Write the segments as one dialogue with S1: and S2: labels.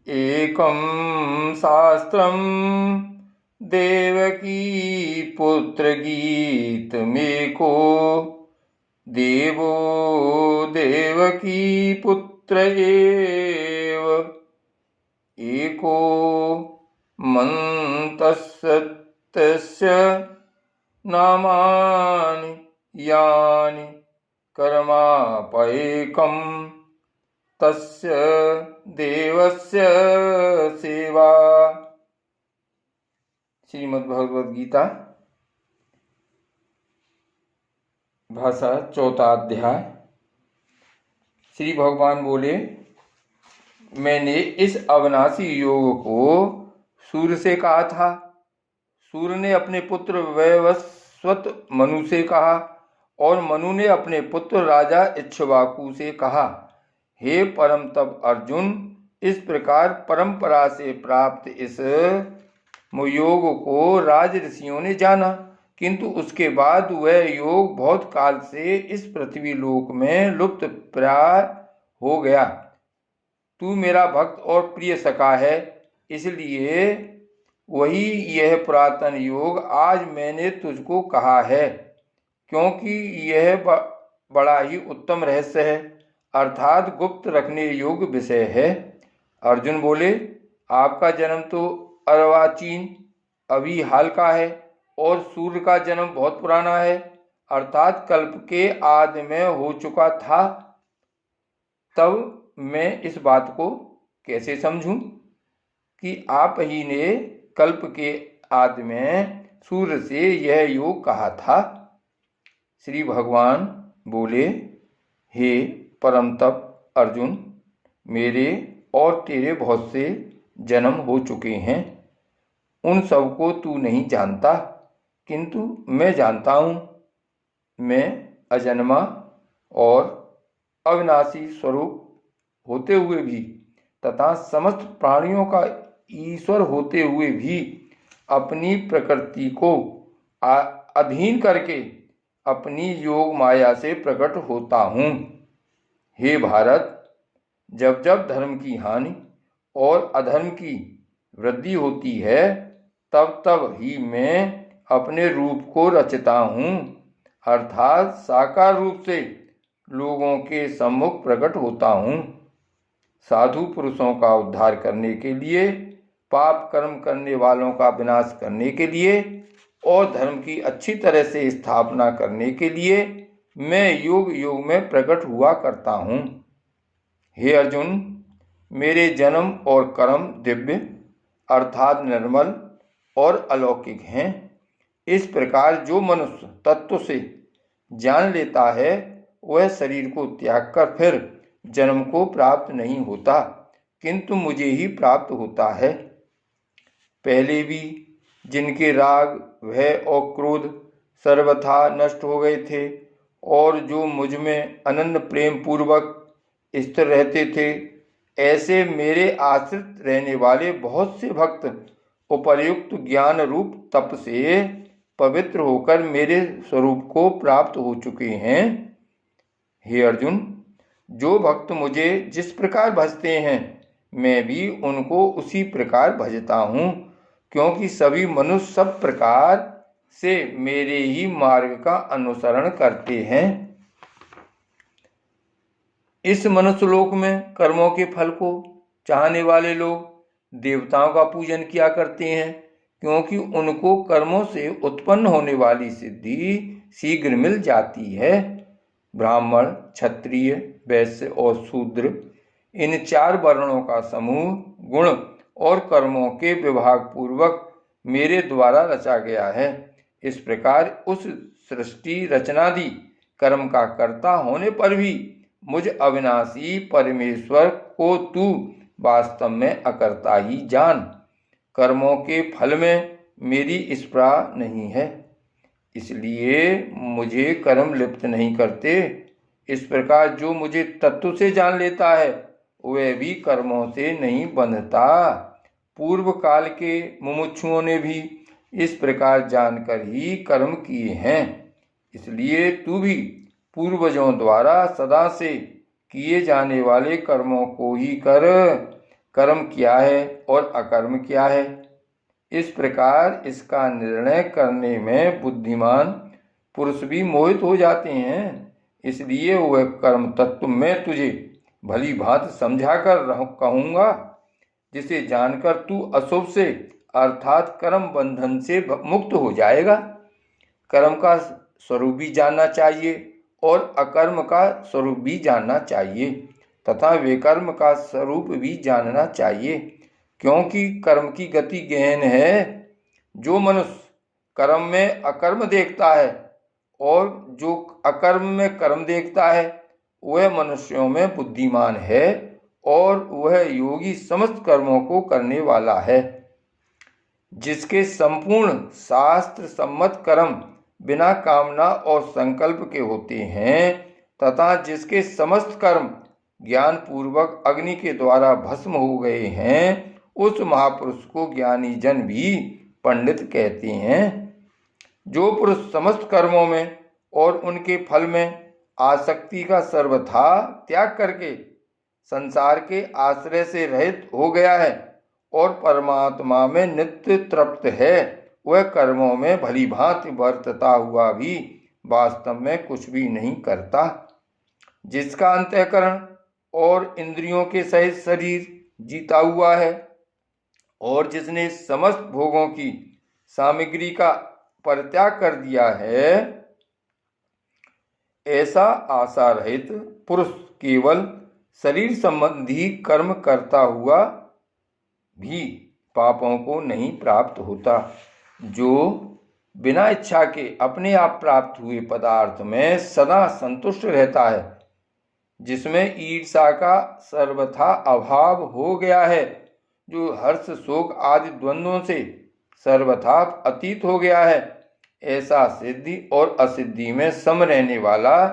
S1: एकं शास्त्रं देवकी पुत्रगीतमेको देवो देवकी पुत्र एव एको मन्तस्य नामानि यानि कर्मापैकं तस्य देवस्य सेवा। श्रीमद् भगवद गीता भाषा 4 अध्याय। श्री भगवान बोले, मैंने इस अविनाशी योग को सूर्य से कहा था। सूर्य ने अपने पुत्र वैवस्वत मनु से कहा और मनु ने अपने पुत्र राजा इक्ष्वाकु से कहा। हे परम तप अर्जुन, इस प्रकार परंपरा से प्राप्त इस योग को राज ऋषियों ने जाना, किंतु उसके बाद वह योग बहुत काल से इस पृथ्वी लोक में लुप्त प्राय हो गया। तू मेरा भक्त और प्रिय सखा है, इसलिए वही यह पुरातन योग आज मैंने तुझको कहा है, क्योंकि यह बड़ा ही उत्तम रहस्य है, अर्थात गुप्त रखने योग्य विषय है। अर्जुन बोले, आपका जन्म तो अर्वाचीन अभी हाल का है और सूर्य का जन्म बहुत पुराना है, अर्थात कल्प के आदि में हो चुका था। तब मैं इस बात को कैसे समझूं कि आप ही ने कल्प के आदि में सूर्य से यह योग कहा था। श्री भगवान बोले, हे परम तप अर्जुन, मेरे और तेरे बहुत से जन्म हो चुके हैं, उन सब को तू नहीं जानता, किंतु मैं जानता हूँ। मैं अजन्मा और अविनाशी स्वरूप होते हुए भी तथा समस्त प्राणियों का ईश्वर होते हुए भी अपनी प्रकृति को अधीन करके अपनी योग माया से प्रकट होता हूँ। हे भारत, जब जब धर्म की हानि और अधर्म की वृद्धि होती है, तब तब ही मैं अपने रूप को रचता हूँ, अर्थात साकार रूप से लोगों के सम्मुख प्रकट होता हूँ। साधु पुरुषों का उद्धार करने के लिए, पाप कर्म करने वालों का विनाश करने के लिए और धर्म की अच्छी तरह से स्थापना करने के लिए मैं योग योग में प्रकट हुआ करता हूँ। हे अर्जुन, मेरे जन्म और कर्म दिव्य अर्थात निर्मल और अलौकिक हैं। इस प्रकार जो मनुष्य तत्व से जान लेता है, वह शरीर को त्याग कर फिर जन्म को प्राप्त नहीं होता, किंतु मुझे ही प्राप्त होता है। पहले भी जिनके राग, भय और क्रोध सर्वथा नष्ट हो गए थे और जो मुझ में अनन्य प्रेम पूर्वक स्थिर रहते थे, ऐसे मेरे आश्रित रहने वाले बहुत से भक्त उपर्युक्त ज्ञान रूप तप से पवित्र होकर मेरे स्वरूप को प्राप्त हो चुके हैं। हे अर्जुन, जो भक्त मुझे जिस प्रकार भजते हैं, मैं भी उनको उसी प्रकार भजता हूँ, क्योंकि सभी मनुष्य सब प्रकार से मेरे ही मार्ग का अनुसरण करते हैं। इस मनुष्य लोक में कर्मों के फल को चाहने वाले लोग देवताओं का पूजन किया करते हैं, क्योंकि उनको कर्मों से उत्पन्न होने वाली सिद्धि शीघ्र मिल जाती है। ब्राह्मण, क्षत्रिय, वैश्य और शूद्र, इन 4 वर्णों का समूह गुण और कर्मों के विभाग पूर्वक मेरे द्वारा रचा गया है। इस प्रकार उस सृष्टि रचनादि कर्म का कर्ता होने पर भी मुझ अविनाशी परमेश्वर को तू वास्तव में अकर्ता ही जान। कर्मों के फल में मेरी स्पृहा नहीं है, इसलिए मुझे कर्म लिप्त नहीं करते। इस प्रकार जो मुझे तत्व से जान लेता है, वह भी कर्मों से नहीं बंधता। पूर्व काल के मुमुक्षुओं ने भी इस प्रकार जानकर ही कर्म किए हैं, इसलिए तू भी पूर्वजों द्वारा सदा से किए जाने वाले कर्मों को ही कर, कर्म क्या है और अकर्म क्या है। इस प्रकार इसका निर्णय करने में बुद्धिमान पुरुष भी मोहित हो जाते हैं। इसलिए वह कर्म तत्व मैं तुझे भली भांति समझा कर कहूँगा, जिसे जानकर तू अशुभ से अर्थात कर्म बंधन से मुक्त हो जाएगा। कर्म का स्वरूप भी जानना चाहिए और अकर्म का स्वरूप भी जानना चाहिए तथा विकर्म का स्वरूप भी जानना चाहिए, क्योंकि कर्म की गति गहन है। जो मनुष्य कर्म में अकर्म देखता है और जो अकर्म में कर्म देखता है, वह मनुष्यों में बुद्धिमान है और वह योगी समस्त कर्मों को करने वाला है। जिसके संपूर्ण शास्त्र सम्मत कर्म बिना कामना और संकल्प के होते हैं तथा जिसके समस्त कर्म ज्ञान पूर्वक अग्नि के द्वारा भस्म हो गए हैं, उस महापुरुष को ज्ञानी जन भी पंडित कहते हैं। जो पुरुष समस्त कर्मों में और उनके फल में आसक्ति का सर्वथा त्याग करके संसार के आश्रय से रहित हो गया है और परमात्मा में नित्य तृप्त है, वह कर्मों में भली भांति वर्तता हुआ भी वास्तव में कुछ भी नहीं करता। जिसका अंतःकरण और इंद्रियों के सहित शरीर जीता हुआ है और जिसने समस्त भोगों की सामग्री का परित्याग कर दिया है, ऐसा आशा रहित पुरुष केवल शरीर संबंधी कर्म करता हुआ भी पापों को नहीं प्राप्त होता। जो बिना इच्छा के अपने आप प्राप्त हुए पदार्थ में सदा संतुष्ट रहता है, जिसमें ईर्षा का सर्वथा अभाव हो गया है, जो हर्ष शोक आदि द्वंद्वों से सर्वथा अतीत हो गया है, ऐसा सिद्धि और असिद्धि में सम रहने वाला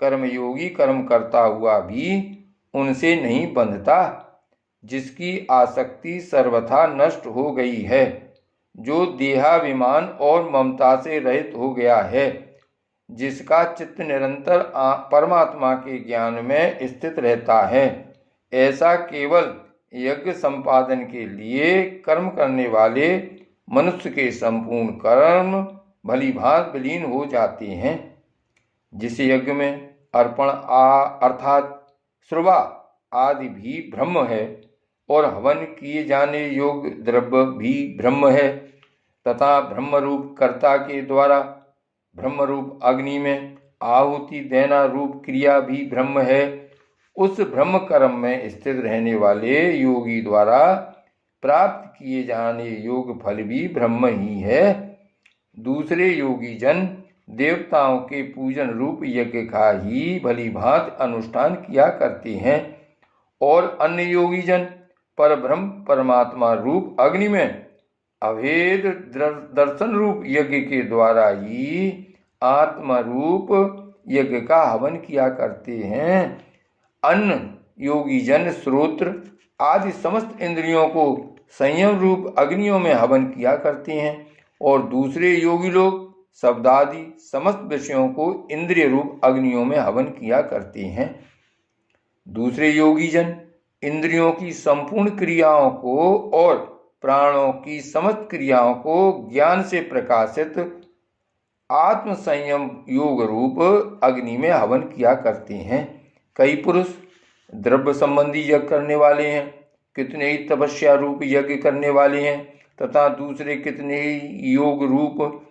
S1: कर्मयोगी कर्म करता हुआ भी उनसे नहीं बंधता। जिसकी आसक्ति सर्वथा नष्ट हो गई है, जो देहाभिमान और ममता से रहित हो गया है, जिसका चित्त निरंतर परमात्मा के ज्ञान में स्थित रहता है, ऐसा केवल यज्ञ संपादन के लिए कर्म करने वाले मनुष्य के संपूर्ण कर्म भली भांति विलीन हो जाते हैं। जिस यज्ञ में अर्पण अर्थात श्रुवा आदि भी ब्रह्म है और हवन किए जाने योग्य द्रव्य भी ब्रह्म है तथा ब्रह्मरूप कर्ता के द्वारा ब्रह्मरूप अग्नि में आहुति देना रूप क्रिया भी ब्रह्म है, उस ब्रह्म कर्म में स्थित रहने वाले योगी द्वारा प्राप्त किए जाने योग्य फल भी ब्रह्म ही है। दूसरे योगी जन देवताओं के पूजन रूप यज्ञ का ही भली भांति अनुष्ठान किया करते हैं और अन्य योगी जन परब्रह्म परमात्मा रूप अग्नि में अभेद दर्शन रूप यज्ञ के द्वारा ही आत्मा रूप यज्ञ का हवन किया करते हैं। अन्य योगी जन श्रोत्र आदि समस्त इंद्रियों को संयम रूप अग्नियों में हवन किया करते हैं और दूसरे योगी लोग शब्दादि समस्त विषयों को इंद्रिय रूप अग्नियों में हवन किया करते हैं। दूसरे योगी जन इंद्रियों की संपूर्ण क्रियाओं को और प्राणों की समस्त क्रियाओं को ज्ञान से प्रकाशित आत्म संयम योग रूप अग्नि में हवन किया करते हैं। कई पुरुष द्रव्य संबंधी यज्ञ करने वाले हैं, कितने ही तपस्या रूप यज्ञ करने वाले हैं तथा दूसरे कितने ही योग रूप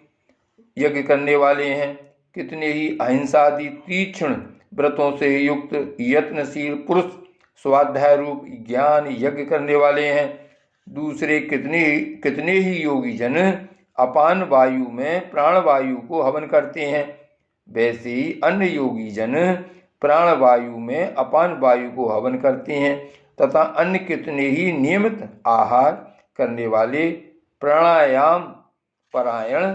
S1: यज्ञ करने वाले हैं। कितने ही अहिंसादि तीक्ष्ण व्रतों से युक्त यत्नशील पुरुष स्वाध्याय रूप ज्ञान यज्ञ करने वाले हैं। दूसरे कितने ही योगी जन अपान वायु में प्राण वायु को हवन करते हैं। वैसे ही अन्य योगी जन प्राण वायु में अपान वायु को हवन करते हैं तथा अन्य कितने ही नियमित आहार करने वाले प्राणायाम परायण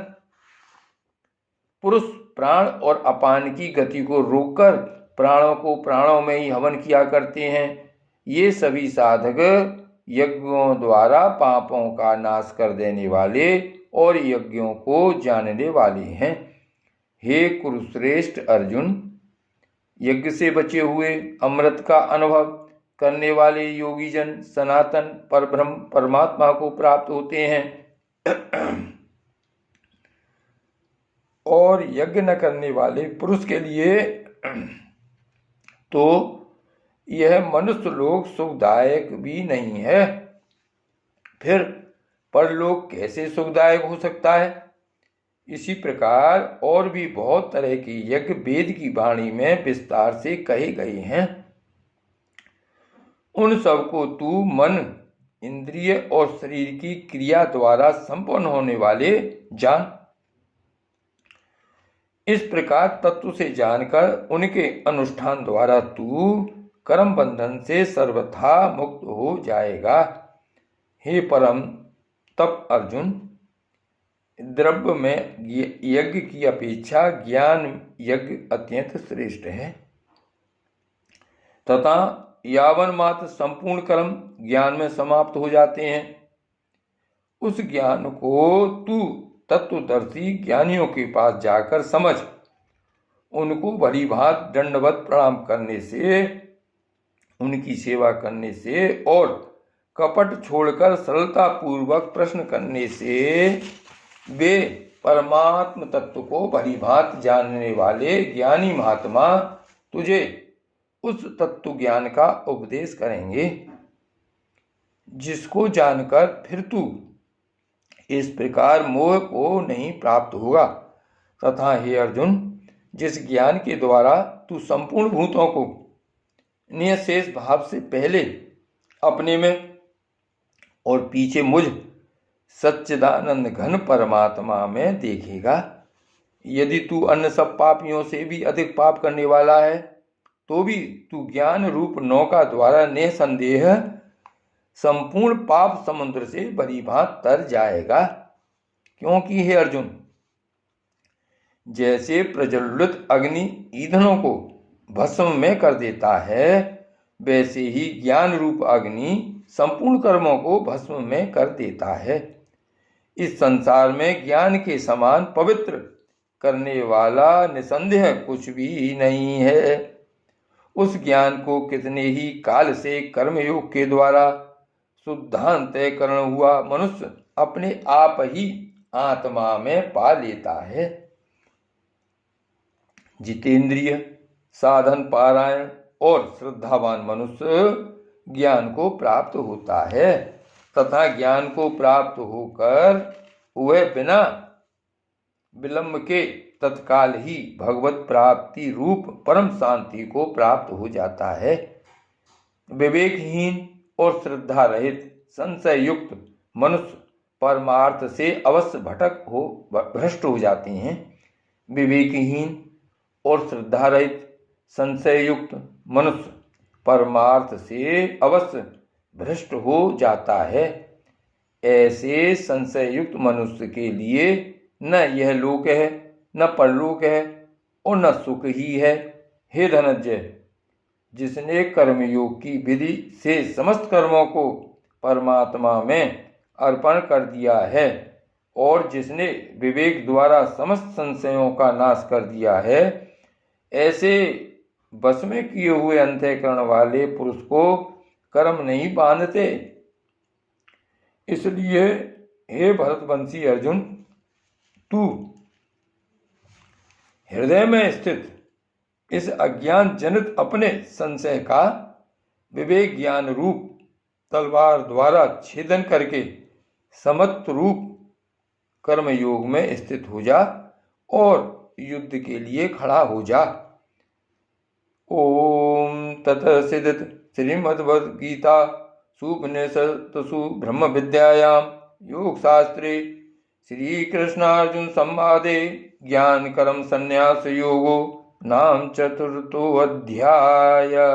S1: पुरुष प्राण और अपान की गति को रोककर प्राणों को प्राणों में ही हवन किया करते हैं। ये सभी साधक यज्ञों द्वारा पापों का नाश कर देने वाले और यज्ञों को जानने वाले हैं। हे कुरुश्रेष्ठ अर्जुन, यज्ञ से बचे हुए अमृत का अनुभव करने वाले योगी जन सनातन परब्रह्म परमात्मा को प्राप्त होते हैं। और यज्ञ न करने वाले पुरुष के लिए तो यह मनुष्य लोक सुखदायक भी नहीं है। फिर परलोक कैसे सुखदायक हो सकता है? इसी प्रकार और भी बहुत तरह के यज्ञ वेद की वाणी में विस्तार से कहे गए हैं। उन सब को तू मन, इंद्रिय और शरीर की क्रिया द्वारा संपन्न होने वाले जान। इस प्रकार तत्व से जानकर उनके अनुष्ठान द्वारा तू कर्म बंधन से सर्वथा मुक्त हो जाएगा। हे परम तप अर्जुन, द्रव्य में यज्ञ की अपेक्षा ज्ञान यज्ञ अत्यंत श्रेष्ठ है तथा यावन मात्र संपूर्ण कर्म ज्ञान में समाप्त हो जाते हैं। उस ज्ञान को तू तत्वदर्शी ज्ञानियों के पास जाकर समझ। उनको भली भांति दंडवत प्रणाम करने से, उनकी सेवा करने से और कपट छोड़कर सरलता पूर्वक प्रश्न करने से वे परमात्म तत्व को भली भांति जानने वाले ज्ञानी महात्मा तुझे उस तत्व ज्ञान का उपदेश करेंगे, जिसको जानकर फिर तू इस प्रकार मोह को नहीं प्राप्त होगा। तथा हे अर्जुन, जिस ज्ञान के द्वारा तू संपूर्ण भूतों को निःशेष भाव से पहले अपने में और पीछे मुझ सच्चिदानंद घन परमात्मा में देखेगा। यदि तू अन्य सब पापियों से भी अधिक पाप करने वाला है तो भी तू ज्ञान रूप नौका द्वारा निसंदेह संपूर्ण पाप समुद्र से भली भांति तर जाएगा। क्योंकि हे अर्जुन, जैसे प्रज्वलित अग्नि ईंधनों को भस्म में कर देता है, वैसे ही ज्ञान रूप अग्नि संपूर्ण कर्मों को भस्म में कर देता है। इस संसार में ज्ञान के समान पवित्र करने वाला निसंदेह कुछ भी नहीं है। उस ज्ञान को कितने ही काल से कर्मयोग के द्वारा शुद्धांतःकरण हुआ मनुष्य अपने आप ही आत्मा में पा लेता है। जितेंद्रिय, साधन पारायण और श्रद्धावान मनुष्य ज्ञान को प्राप्त होता है तथा ज्ञान को प्राप्त होकर वह बिना विलंब के तत्काल ही भगवत प्राप्ति रूप परम शांति को प्राप्त हो जाता है। विवेकहीन और श्रद्धा रहित संशय युक्त मनुष्य परमार्थ से अवश्य भ्रष्ट हो जाते हैं। विवेकहीन और श्रद्धा रहित संशय युक्त मनुष्य परमार्थ से अवश्य भ्रष्ट हो जाता है। ऐसे संशय युक्त मनुष्य के लिए न यह लोक है, न परलोक है और न सुख ही है। हे धनंजय, जिसने कर्मयोग की विधि से समस्त कर्मों को परमात्मा में अर्पण कर दिया है और जिसने विवेक द्वारा समस्त संशयों का नाश कर दिया है, ऐसे बस में किए हुए अंतःकरण वाले पुरुष को कर्म नहीं बांधते। इसलिए हे भरतवंशी अर्जुन, तू हृदय में स्थित इस अज्ञान जनित अपने संशय का विवेक ज्ञान रूप तलवार द्वारा छेदन करके समत्व रूप कर्मयोग में स्थित हो जा और युद्ध के लिए खड़ा हो जा। ओम तत्सदित। श्रीमद्भगवद्गीता सुपनिषत्सु ब्रह्म विद्यायां योग शास्त्रे श्री कृष्णार्जुन संवादे ज्ञान कर्म संन्यास योगो नाम 4 अध्यायः।